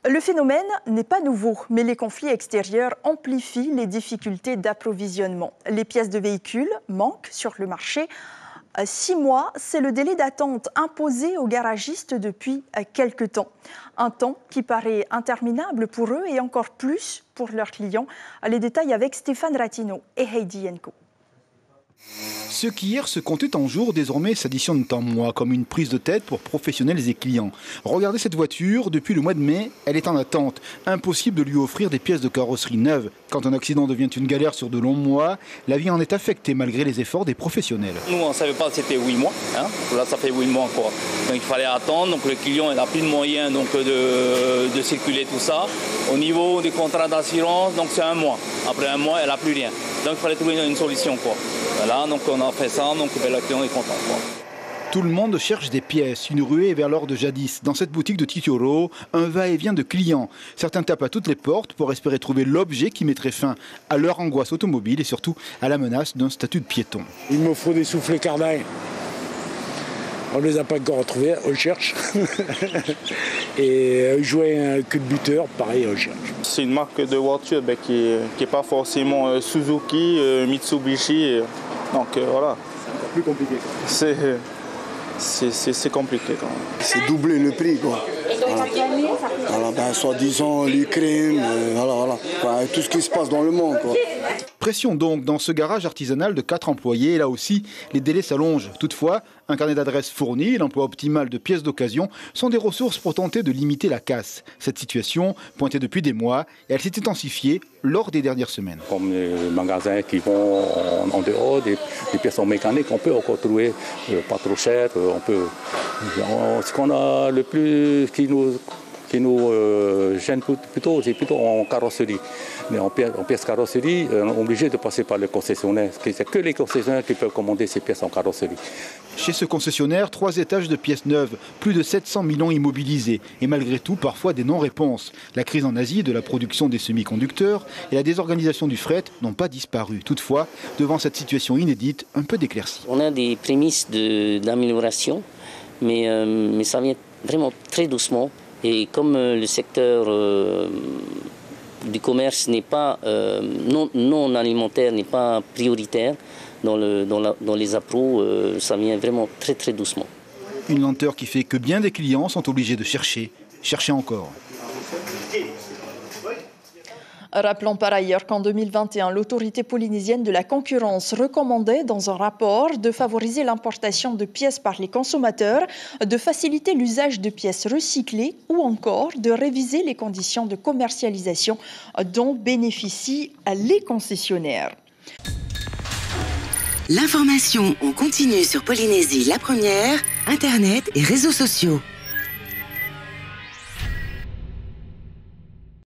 Le phénomène n'est pas nouveau, mais les conflits extérieurs amplifient les difficultés d'approvisionnement. Les pièces de véhicules manquent sur le marché. 6 mois, c'est le délai d'attente imposé aux garagistes depuis quelque temps. Un temps qui paraît interminable pour eux et encore plus pour leurs clients. Les détails avec Stéphane Ratino et Heidi Enko. Ce qui hier se comptait en jours, désormais s'additionne en mois, comme une prise de tête pour professionnels et clients. Regardez cette voiture, depuis le mois de mai, elle est en attente. Impossible de lui offrir des pièces de carrosserie neuves. Quand un accident devient une galère sur de longs mois, la vie en est affectée malgré les efforts des professionnels. Nous, on ne savait pas que c'était 8 mois. Là, ça fait 8 mois encore. Donc il fallait attendre. Donc le client n'a plus de moyens de circuler tout ça. Au niveau des contrats d'assurance, donc c'est 1 mois. Après 1 mois, elle n'a plus rien. Donc il fallait trouver une solution. Voilà, donc on a fait ça, donc le client est content. Tout le monde cherche des pièces, une ruée vers l'or de jadis. Dans cette boutique de Titioro, un va-et-vient de clients. Certains tapent à toutes les portes pour espérer trouver l'objet qui mettrait fin à leur angoisse automobile et surtout à la menace d'un statut de piéton. Il me faut des soufflets Cardan. On ne les a pas encore retrouvés, on cherche. Et jouer un cul de buteur, pareil, on cherche. C'est une marque de voiture qui n'est pas forcément Suzuki, Mitsubishi. Donc voilà. C'est encore plus compliqué. C'est compliqué quand même. C'est doubler le prix quoi. Voilà, soi-disant l'Ukraine, voilà, tout ce qui se passe dans le monde quoi. Pression donc dans ce garage artisanal de 4 employés. Là aussi, les délais s'allongent. Toutefois, un carnet d'adresses fourni et l'emploi optimal de pièces d'occasion sont des ressources pour tenter de limiter la casse. Cette situation, pointée depuis des mois, elle s'est intensifiée lors des dernières semaines. Comme les magasins qui vont en dehors, des pièces en mécanique, on peut encore trouver pas trop cher. Ce qu'on a le plus qui nous gêne plutôt, c'est plutôt en carrosserie. Mais en pièces carrosserie, on est obligé de passer par le concessionnaire. C'est que les concessionnaires qui peuvent commander ces pièces en carrosserie. Chez ce concessionnaire, 3 étages de pièces neuves, plus de 700 millions immobilisés. Et malgré tout, parfois des non-réponses. La crise en Asie de la production des semi-conducteurs et la désorganisation du fret n'ont pas disparu. Toutefois, devant cette situation inédite, un peu d'éclaircie. On a des prémices d'amélioration, mais ça vient vraiment très doucement. Et comme le secteur du commerce n'est pas non alimentaire, n'est pas prioritaire dans les appros, ça vient vraiment très très doucement. Une lenteur qui fait que bien des clients sont obligés de chercher encore. Rappelons par ailleurs qu'en 2021, l'autorité polynésienne de la concurrence recommandait dans un rapport de favoriser l'importation de pièces par les consommateurs, de faciliter l'usage de pièces recyclées ou encore de réviser les conditions de commercialisation dont bénéficient les concessionnaires. L'information en continu sur Polynésie la première, Internet et réseaux sociaux.